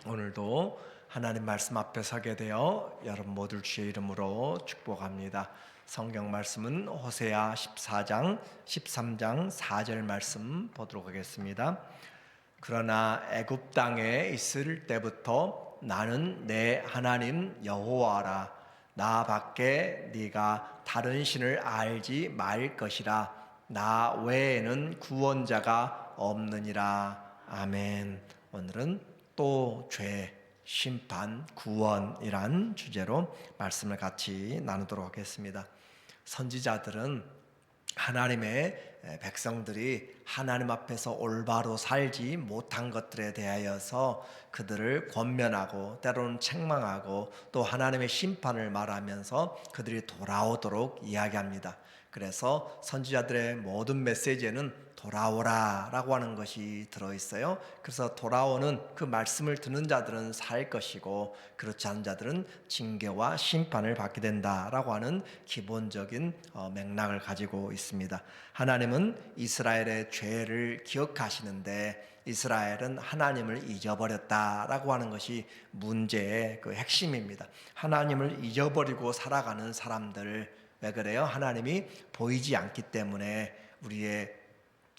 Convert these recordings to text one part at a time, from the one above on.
오늘도 하나님 말씀 앞에 서게 되어 여러분 모두 주의 이름으로 축복합니다. 성경 말씀은 호세아 14장, 13장 4절 말씀 보도록 하겠습니다. 그러나 애굽 땅에 있을 때부터 나는 내 하나님 여호와라. 나 밖에 네가 다른 신을 알지 말 것이라. 나 외에는 구원자가 없느니라. 아멘. 오늘은 또 죄, 심판, 구원이란 주제로 말씀을 같이 나누도록 하겠습니다. 선지자들은 하나님의 백성들이 하나님 앞에서 올바로 살지 못한 것들에 대하여서 그들을 권면하고 때로는 책망하고 또 하나님의 심판을 말하면서 그들이 돌아오도록 이야기합니다. 그래서 선지자들의 모든 메시지에는 돌아오라 라고 하는 것이 들어있어요. 그래서 돌아오는 그 말씀을 듣는 자들은 살 것이고 그렇지 않은 자들은 징계와 심판을 받게 된다라고 하는 기본적인 맥락을 가지고 있습니다. 하나님은 이스라엘의 죄를 기억하시는데 이스라엘은 하나님을 잊어버렸다라고 하는 것이 문제의 그 핵심입니다. 하나님을 잊어버리고 살아가는 사람들, 왜 그래요? 하나님이 보이지 않기 때문에 우리의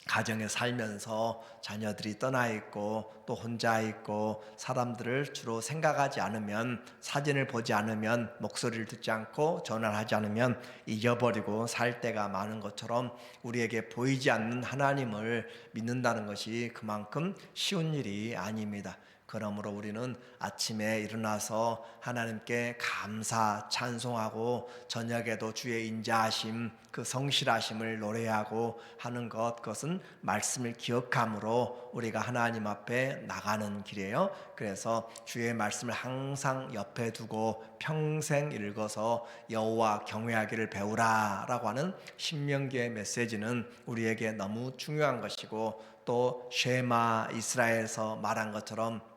가정에 살면서 자녀들이 떠나 있고 또 혼자 있고 사람들을 주로 생각하지 않으면, 사진을 보지 않으면, 목소리를 듣지 않고 전화를 하지 않으면 잊어버리고 살 때가 많은 것처럼 우리에게 보이지 않는 하나님을 믿는다는 것이 그만큼 쉬운 일이 아닙니다. 그러므로 우리는 아침에 일어나서 하나님께 감사 찬송하고 저녁에도 주의 인자하심, 그 성실하심을 노래하고 하는 것, 그것은 말씀을 기억함으로 우리가 하나님 앞에 나가는 길이에요. 그래서 주의 말씀을 항상 옆에 두고 평생 읽어서 여호와 경외하기를 배우라 라고 하는 신명기의 메시지는 우리에게 너무 중요한 것이고, 또 쉐마 이스라엘에서 말한 것처럼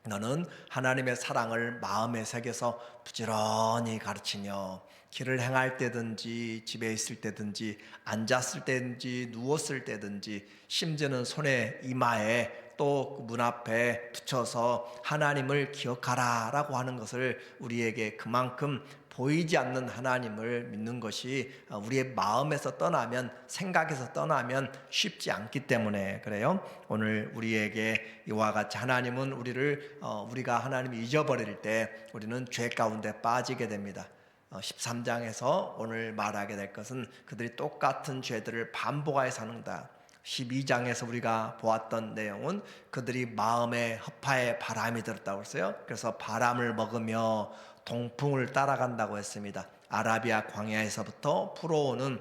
너는 하나님의 사랑을 마음에 새겨서 부지런히 가르치며 길을 행할 때든지 집에 있을 때든지 앉았을 때든지 누웠을 때든지 심지어는 손에 이마에 또 문 앞에 붙여서 하나님을 기억하라 라고 하는 것을 우리에게 그만큼 보이지 않는 하나님을 믿는 것이 우리의 마음에서 떠나면, 생각에서 떠나면 쉽지 않기 때문에 그래요. 오늘 우리에게 이와 같이 하나님은 우리가 하나님을 잊어버릴 때 우리는 죄 가운데 빠지게 됩니다. 13장에서 오늘 말하게 될 것은 그들이 똑같은 죄들을 반복하여 사는다. 12장에서 우리가 보았던 내용은 그들이 마음에 허파에 바람이 들었다고 했어요. 그래서 바람을 먹으며 동풍을 따라간다고 했습니다. 아라비아 광야에서부터 불어오는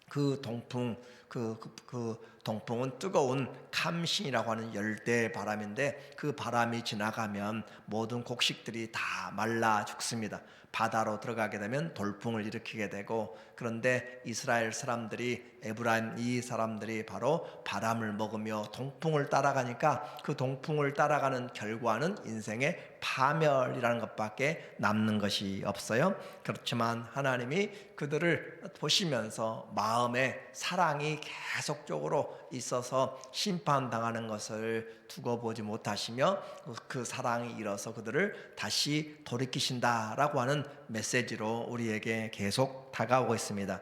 그 동풍, 그 동풍은 뜨거운 감신이라고 하는 열대 바람인데 그 바람이 지나가면 모든 곡식들이 다 말라 죽습니다. 바다로 들어가게 되면 돌풍을 일으키게 되고, 그런데 이스라엘 사람들이, 에브라임 이 사람들이 바로 바람을 먹으며 동풍을 따라가니까 그 동풍을 따라가는 결과는 인생의 파멸이라는 것밖에 남는 것이 없어요. 그렇지만 하나님이 그들을 보시면서 마음에 사랑이 계속적으로 있어서 심판당하는 것을 두고 보지 못하시며 그 사랑이 일어서 그들을 다시 돌이키신다라고 하는 메시지로 우리에게 계속 다가오고 있습니다.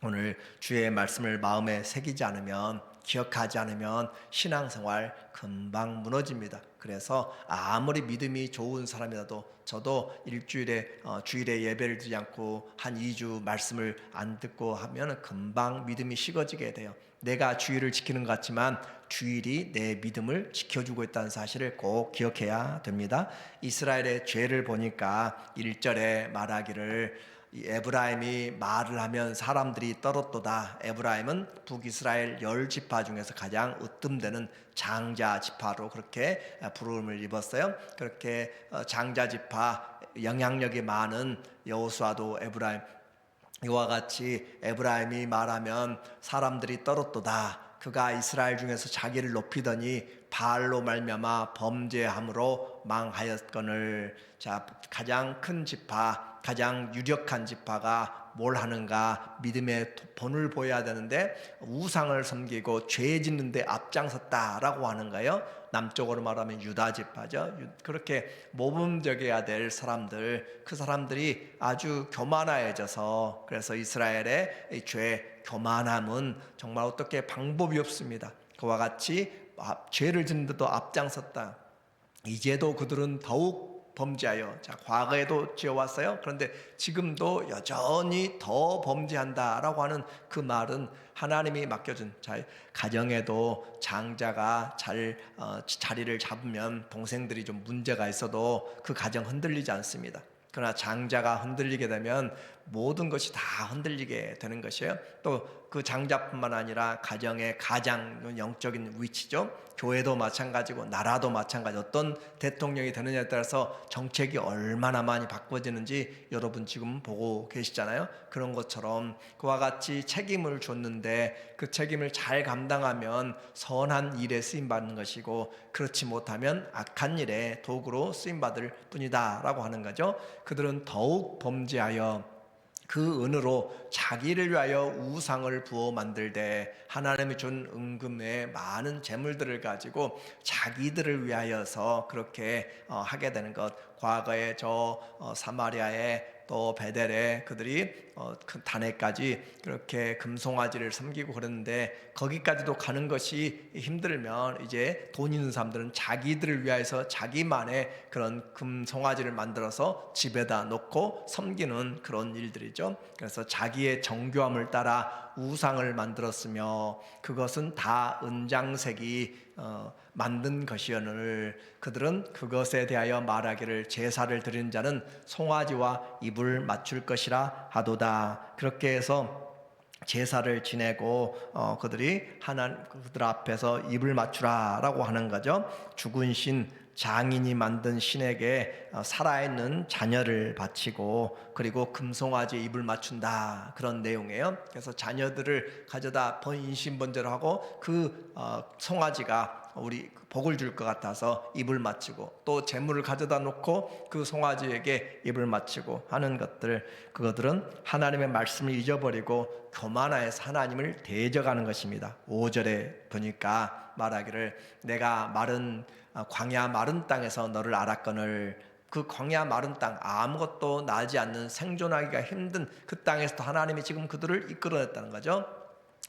오늘 주의 말씀을 마음에 새기지 않으면, 기억하지 않으면 신앙생활 금방 무너집니다. 그래서 아무리 믿음이 좋은 사람이라도, 저도 주일에 예배를 드리지 않고 한 2주 말씀을 안 듣고 하면 금방 믿음이 식어지게 돼요. 내가 주일을 지키는 것 같지만 주일이 내 믿음을 지켜주고 있다는 사실을 꼭 기억해야 됩니다. 이스라엘의 죄를 보니까 1절에 말하기를 에브라임이 말을 하면 사람들이 떨었도다. 에브라임은 북이스라엘 10지파 중에서 가장 으뜸되는 장자지파로 그렇게 부름을 입었어요. 그렇게 장자지파, 영향력이 많은 여호수아도 에브라임, 이와 같이 에브라임이 말하면 사람들이 떨었도다. 그가 이스라엘 중에서 자기를 높이더니 바알로 말미암아 범죄함으로 망하였거늘. 자, 가장 큰 지파, 가장 유력한 지파가 뭘 하는가? 믿음의 본을 보여야 되는데 우상을 섬기고 죄 짓는 데 앞장섰다라고 하는 거예요. 남쪽으로 말하면 유다 지파죠. 그렇게 모범적이어야 될 사람들, 그 사람들이 아주 교만해져서, 그래서 이스라엘의 이 죄 교만함은 정말 어떻게 방법이 없습니다. 그와 같이 죄를 짓는데도 앞장섰다. 이제도 그들은 더욱 범죄하여, 자, 과거에도 지어왔어요. 그런데 지금도 여전히 더 범죄한다라고 하는 그 말은 하나님이 맡겨준, 자, 가정에도 장자가 잘 자리를 잡으면 동생들이 좀 문제가 있어도 그 가정 흔들리지 않습니다. 그러나 장자가 흔들리게 되면 모든 것이 다 흔들리게 되는 것이에요. 또 그 장자뿐만 아니라 가정의 가장 영적인 위치죠. 교회도 마찬가지고 나라도 마찬가지. 어떤 대통령이 되느냐에 따라서 정책이 얼마나 많이 바꿔지는지 여러분 지금 보고 계시잖아요. 그런 것처럼 그와 같이 책임을 줬는데 그 책임을 잘 감당하면 선한 일에 쓰임받는 것이고, 그렇지 못하면 악한 일에 도구로 쓰임받을 뿐이다 라고 하는 거죠. 그들은 더욱 범죄하여 그 은으로 자기를 위하여 우상을 부어 만들되, 하나님이 준 은금의 많은 재물들을 가지고 자기들을 위하여서 그렇게 하게 되는 것. 과거에 사마리아에 또 베델에 그들이 그 단에까지 그렇게 금송아지를 섬기고 그랬는데, 거기까지도 가는 것이 힘들면 이제 돈 있는 사람들은 자기들을 위해서 자기만의 그런 금송아지를 만들어서 집에다 놓고 섬기는 그런 일들이죠. 그래서 자기의 정교함을 따라 우상을 만들었으며 그것은 다 은장색이 만든 것이오늘 그들은 그것에 대하여 말하기를 제사를 드리는 자는 송아지와 입을 맞출 것이라 하도다. 그렇게 해서 제사를 지내고 그들이 그들 앞에서 입을 맞추라라고 하는 거죠. 죽은 신, 장인이 만든 신에게 살아있는 자녀를 바치고, 그리고 금송아지에 입을 맞춘다, 그런 내용이에요. 그래서 자녀들을 가져다 인신번제로 하고 그 송아지가 우리 복을 줄 것 같아서 입을 맞추고, 또 재물을 가져다 놓고 그 송아지에게 입을 맞추고 하는 것들, 그것들은 하나님의 말씀을 잊어버리고 교만하여서 하나님을 대적하는 것입니다. 5절에 보니까 말하기를 내가 광야 마른 땅에서 너를 알았거늘, 그 광야 마른 땅, 아무것도 나지 않는 생존하기가 힘든 그 땅에서도 하나님이 지금 그들을 이끌어냈다는 거죠.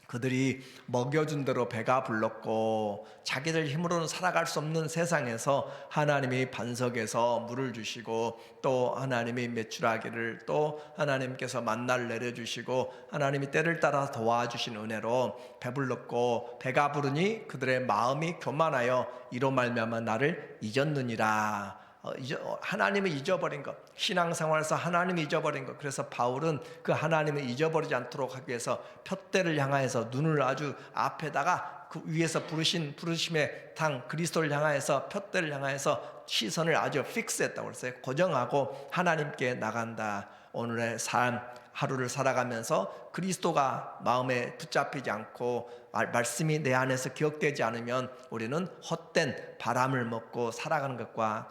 그들이 먹여준 대로 배가 불렀고 자기들 힘으로는 살아갈 수 없는 세상에서 하나님이 반석에서 물을 주시고, 또 하나님이 메추라기를, 또 하나님께서 만나를 내려주시고 하나님이 때를 따라 도와주신 은혜로 배불렀고 배가 부르니 그들의 마음이 교만하여 이로 말미암아 나를 잊었느니라. 하나님을 잊어버린 것, 신앙생활에서 하나님을 잊어버린 것. 그래서 바울은 그 하나님을 잊어버리지 않도록 하기 위해서 푯대를 향하여서 눈을 아주 앞에다가 그 위에서 부르심의 당 그리스도를 향하여서 푯대를 향하여서 시선을 아주 픽스했다고 그랬어요. 고정하고 하나님께 나간다. 오늘의 삶 하루를 살아가면서 그리스도가 마음에 붙잡히지 않고 말씀이 내 안에서 기억되지 않으면 우리는 헛된 바람을 먹고 살아가는 것과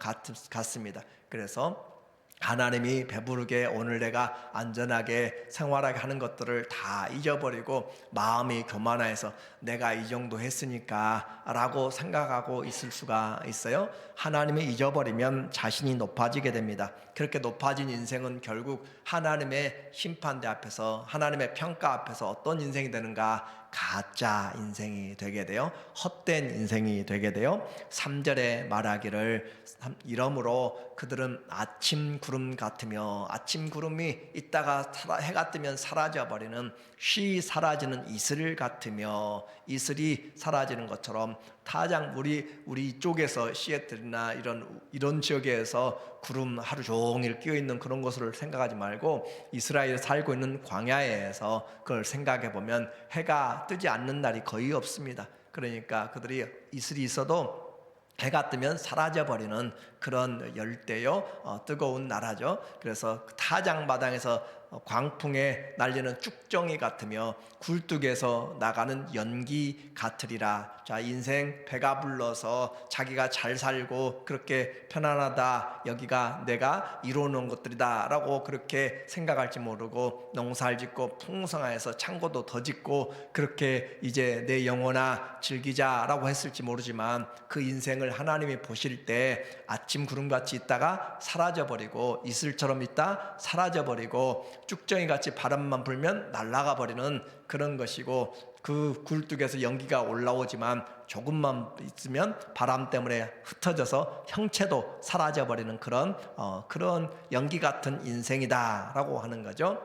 같습니다. 그래서 하나님이 배부르게 오늘 내가 안전하게 생활하게 하는 것들을 다 잊어버리고 마음이 교만해서 내가 이 정도 했으니까 라고 생각하고 있을 수가 있어요. 하나님을 잊어버리면 자신이 높아지게 됩니다. 그렇게 높아진 인생은 결국 하나님의 심판대 앞에서, 하나님의 평가 앞에서 어떤 인생이 되는가? 가짜 인생이 되게 돼요. 헛된 인생이 되게 돼요. 3절에 말하기를 이러므로 그들은 아침 구름 같으며, 아침 구름이 있다가 해가 뜨면 사라져버리는, 쉬 사라지는 이슬 같으며, 이슬이 사라지는 것처럼 타장 우리 쪽에서 시애틀이나 이런 지역에서 구름 하루 종일 끼어 있는 그런 것을 생각하지 말고 이스라엘에 살고 있는 광야에서 그걸 생각해 보면 해가 뜨지 않는 날이 거의 없습니다. 그러니까 그들이 이슬이 있어도 해가 뜨면 사라져버리는 그런 열대요 뜨거운 나라죠. 그래서 타작마당에서 광풍에 날리는 쭉정이 같으며 굴뚝에서 나가는 연기 같으리라. 자, 인생 배가 불러서 자기가 잘 살고 그렇게 편안하다, 여기가 내가 이루어놓은 것들이다 라고 그렇게 생각할지 모르고, 농사를 짓고 풍성해서 창고도 더 짓고 그렇게 이제 내 영혼아 즐기자 라고 했을지 모르지만, 그 인생을 하나님이 보실 때 아침 구름같이 있다가 사라져버리고, 이슬처럼 있다 사라져버리고, 쭉정이같이 바람만 불면 날아가 버리는 그런 것이고, 그 굴뚝에서 연기가 올라오지만 조금만 있으면 바람 때문에 흩어져서 형체도 사라져버리는 그런 연기 같은 인생이다라고 하는 거죠.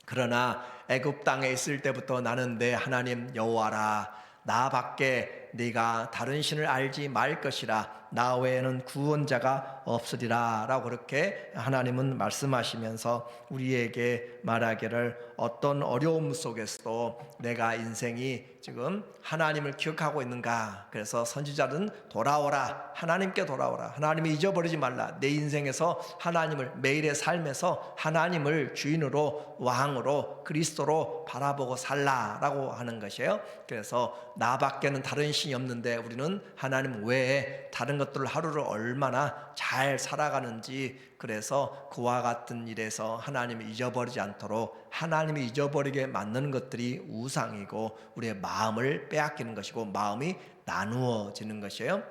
그러나 애굽 땅에 있을 때부터 나는 내 하나님 여호와라, 나밖에 네가 다른 신을 알지 말 것이라, 나 외에는 구원자가 없으리라 라고 그렇게 하나님은 말씀하시면서 우리에게 말하기를, 어떤 어려움 속에서도 내가 인생이 지금 하나님을 기억하고 있는가. 그래서 선지자는 돌아오라, 하나님께 돌아오라, 하나님을 잊어버리지 말라, 내 인생에서 하나님을, 매일의 삶에서 하나님을 주인으로, 왕으로, 그리스도로 바라보고 살라라고 하는 것이에요. 그래서 나밖에는 다른 신이 없는데 우리는 하나님 외에 다른 것들을 하루를 얼마나 잘 살아가는지, 그래서 그와 같은 일에서 하나님을 잊어버리지 않도록, 하나님이 잊어버리게 만드는 것들이 우상이고 우리의 마음을 빼앗기는 것이고 마음이 나누어지는 것이에요.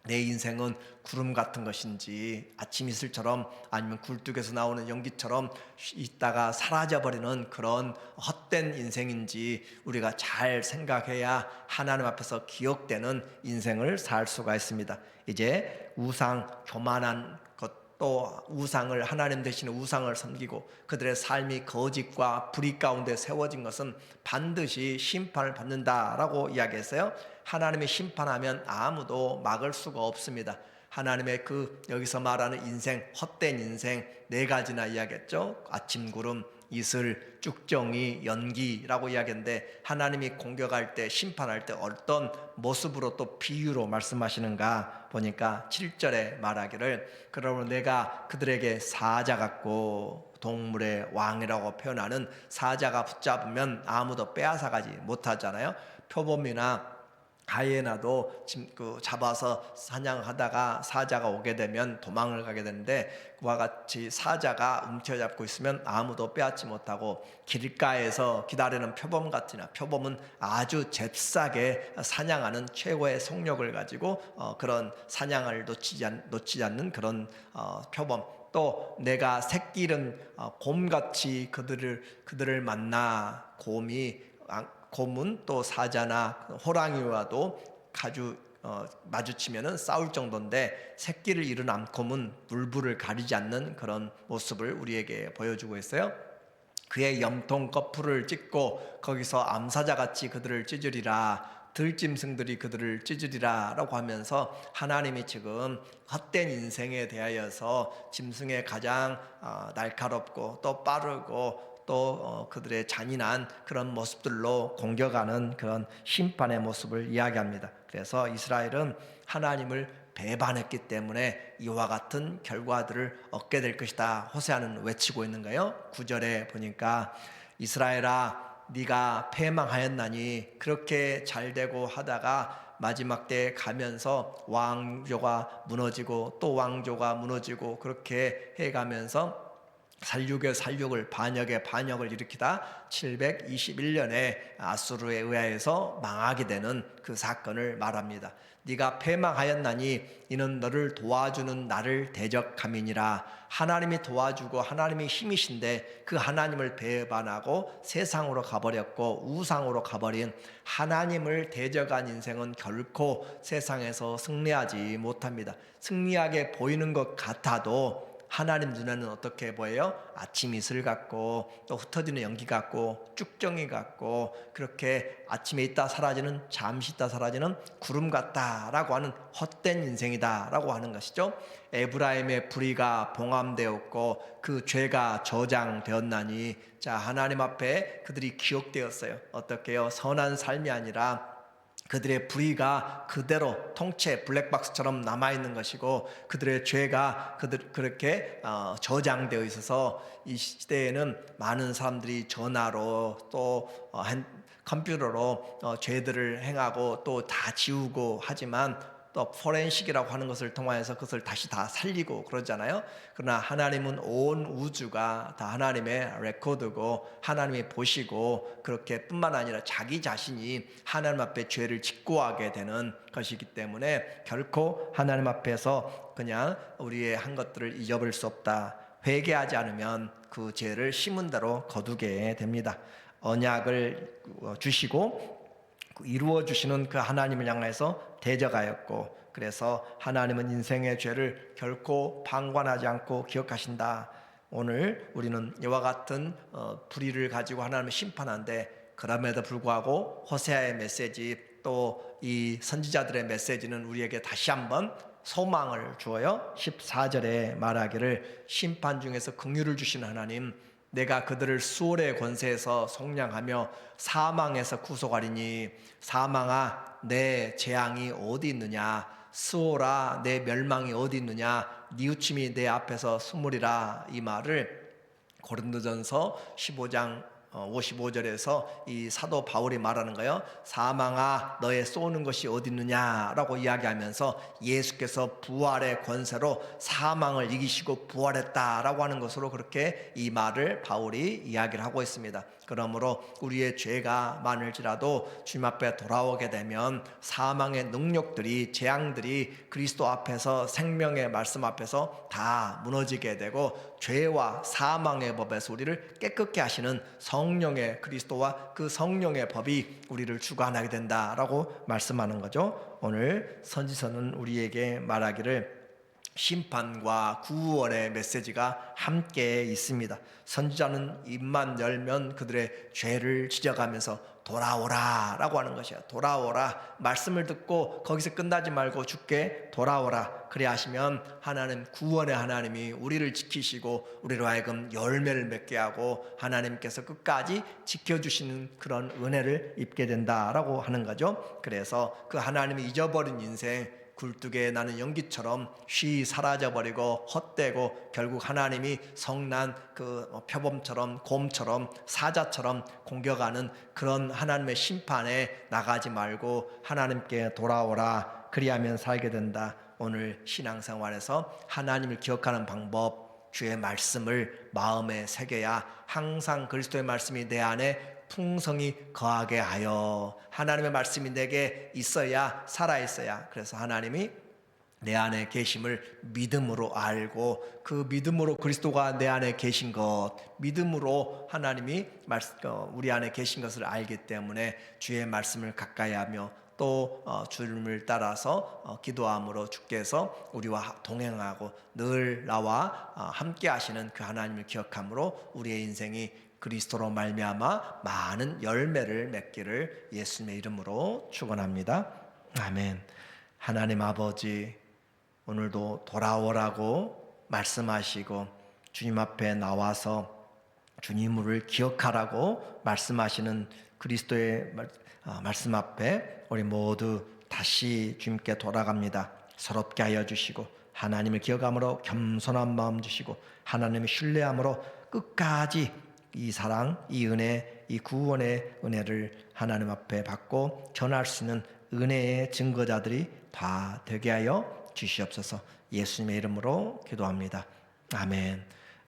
내 인생은 구름 같은 것인지 아침 이슬처럼, 아니면 굴뚝에서 나오는 연기처럼 있다가 사라져버리는 그런 헛된 인생인지 우리가 잘 생각해야 하나님 앞에서 기억되는 인생을 살 수가 있습니다. 이제 우상, 교만한 것, 또 우상을, 하나님 대신에 우상을 섬기고 그들의 삶이 거짓과 불의 가운데 세워진 것은 반드시 심판을 받는다라고 이야기했어요. 하나님이 심판하면 아무도 막을 수가 없습니다. 하나님의 여기서 말하는 인생, 헛된 인생 네 가지나 이야기했죠. 아침 구름, 이슬, 쭉정이, 연기라고 이야기했는데, 하나님이 공격할 때, 심판할 때 어떤 모습으로 또 비유로 말씀하시는가 보니까 7절에 말하기를, 그러므로 내가 그들에게 사자 같고, 동물의 왕이라고 표현하는 사자가 붙잡으면 아무도 빼앗아가지 못하잖아요. 표범이나 하이에나도 잡아서 사냥하다가 사자가 오게 되면 도망을 가게 되는데, 그와 같이 사자가 움켜잡고 있으면 아무도 빼앗지 못하고, 길가에서 기다리는 표범 같으나, 표범은 아주 잽싸게 사냥하는 최고의 속력을 가지고 그런 사냥을 놓치지 않는 그런 표범. 또 내가 새끼 잃은 곰같이 그들을 만나, 곰은 또 사자나 호랑이와도 자주 마주치면은 싸울 정도인데, 새끼를 잃은 암곰은 물불을 가리지 않는 그런 모습을 우리에게 보여주고 있어요. 그의 염통 거풀을 찢고 거기서 암사자같이 그들을 찢으리라, 들짐승들이 그들을 찢으리라 라고 하면서, 하나님이 지금 헛된 인생에 대하여서 짐승의 가장 날카롭고 또 빠르고 또 그들의 잔인한 그런 모습들로 공격하는 그런 심판의 모습을 이야기합니다. 그래서 이스라엘은 하나님을 배반했기 때문에 이와 같은 결과들을 얻게 될 것이다, 호세아는 외치고 있는 거예요. 9절에 보니까, 이스라엘아 네가 패망하였나니, 그렇게 잘되고 하다가 마지막 때에 가면서 왕조가 무너지고 또 왕조가 무너지고 그렇게 해가면서 살육의 살육을, 반역의 반역을 일으키다 721년에 아수르에 의하여서 망하게 되는 그 사건을 말합니다. 네가 패망하였나니 이는 너를 도와주는 나를 대적함이니라. 하나님이 도와주고 하나님이 힘이신데 그 하나님을 배반하고 세상으로 가버렸고 우상으로 가버린 하나님을 대적한 인생은 결코 세상에서 승리하지 못합니다. 승리하게 보이는 것 같아도 하나님 눈에는 어떻게 보여요? 아침 이슬 같고 또 흩어지는 연기 같고 쭉정이 같고, 그렇게 아침에 있다 사라지는, 잠시 있다 사라지는 구름 같다라고 하는 헛된 인생이다라고 하는 것이죠. 에브라임의 불의가 봉함되었고 그 죄가 저장되었나니, 자, 하나님 앞에 그들이 기억되었어요. 어떻게요? 선한 삶이 아니라 그들의 불의가 그대로 통째 블랙박스처럼 남아있는 것이고, 그들의 죄가 그렇게 저장되어 있어서 이 시대에는 많은 사람들이 전화로 또 컴퓨터로 죄들을 행하고 또 다 지우고 하지만, 또 포렌식이라고 하는 것을 통하여서 그것을 다시 다 살리고 그러잖아요. 그러나 하나님은 온 우주가 다 하나님의 레코드고 하나님이 보시고, 그렇게 뿐만 아니라 자기 자신이 하나님 앞에 죄를 직고하게 되는 것이기 때문에 결코 하나님 앞에서 그냥 우리의 한 것들을 잊어버릴 수 없다. 회개하지 않으면 그 죄를 심은 대로 거두게 됩니다. 언약을 주시고 이루어 주시는 그 하나님을 향해서 대적하였고, 그래서 하나님은 인생의 죄를 결코 방관하지 않고 기억하신다. 오늘 우리는 이와 같은 불의를 가지고 하나님을 심판하는데, 그럼에도 불구하고 호세아의 메시지, 또 이 선지자들의 메시지는 우리에게 다시 한번 소망을 주어요. 14절에 말하기를, 심판 중에서 긍휼을 주신 하나님, 내가 그들을 수월의 권세에서 속량하며 사망에서 구속하리니, 사망아 내 재앙이 어디 있느냐, 수월아 내 멸망이 어디 있느냐, 뉘우침이 내 앞에서 숨으리라. 이 말을 고린도전서 15장 55절에서 이 사도 바울이 말하는 거예요. 사망아 너의 쏘는 것이 어디 있느냐라고 이야기하면서 예수께서 부활의 권세로 사망을 이기시고 부활했다라고 하는 것으로 그렇게 이 말을 바울이 이야기를 하고 있습니다. 그러므로 우리의 죄가 많을지라도 주님 앞에 돌아오게 되면 사망의 능력들이, 재앙들이 그리스도 앞에서, 생명의 말씀 앞에서 다 무너지게 되고, 죄와 사망의 법에서 우리를 깨끗게 하시는 성령의, 그리스도와 그 성령의 법이 우리를 주관하게 된다라고 말씀하는 거죠. 오늘 선지서는 우리에게 말하기를 심판과 구원의 메시지가 함께 있습니다. 선지자는 입만 열면 그들의 죄를 지적하면서 돌아오라 라고 하는 것이야. 돌아오라, 말씀을 듣고 거기서 끝나지 말고 주께 돌아오라. 그래 하시면 하나님, 구원의 하나님이 우리를 지키시고 우리로 하여금 열매를 맺게 하고 하나님께서 끝까지 지켜주시는 그런 은혜를 입게 된다라고 하는 거죠. 그래서 그 하나님이 잊어버린 인생, 굴뚝에 나는 연기처럼 쉬 사라져버리고 헛되고, 결국 하나님이 성난 그 표범처럼, 곰처럼, 사자처럼 공격하는 그런 하나님의 심판에 나가지 말고 하나님께 돌아오라. 그리하면 살게 된다. 오늘 신앙생활에서 하나님을 기억하는 방법, 주의 말씀을 마음에 새겨야 항상 그리스도의 말씀이 내 안에 풍성히 거하게 하여, 하나님의 말씀이 내게 있어야 살아있어야, 그래서 하나님이 내 안에 계심을 믿음으로 알고, 그 믿음으로 그리스도가 내 안에 계신 것, 믿음으로 하나님이 우리 안에 계신 것을 알기 때문에 주의 말씀을 가까이 하며 또 주님을 따라서 기도함으로 주께서 우리와 동행하고 늘 나와 함께 하시는 그 하나님을 기억함으로 우리의 인생이 그리스도로 말미암아 많은 열매를 맺기를 예수님의 이름으로 축원합니다. 아멘. 하나님 아버지, 오늘도 돌아오라고 말씀하시고 주님 앞에 나와서 주님을 기억하라고 말씀하시는 그리스도의 말씀 앞에 우리 모두 다시 주님께 돌아갑니다. 서럽게 하여 주시고 하나님을 기억함으로 겸손한 마음 주시고 하나님을 신뢰함으로 끝까지 이 사랑, 이 은혜, 이 구원의 은혜를 하나님 앞에 받고 전할 수 있는 은혜의 증거자들이 다 되게 하여 주시옵소서. 예수님의 이름으로 기도합니다. 아멘.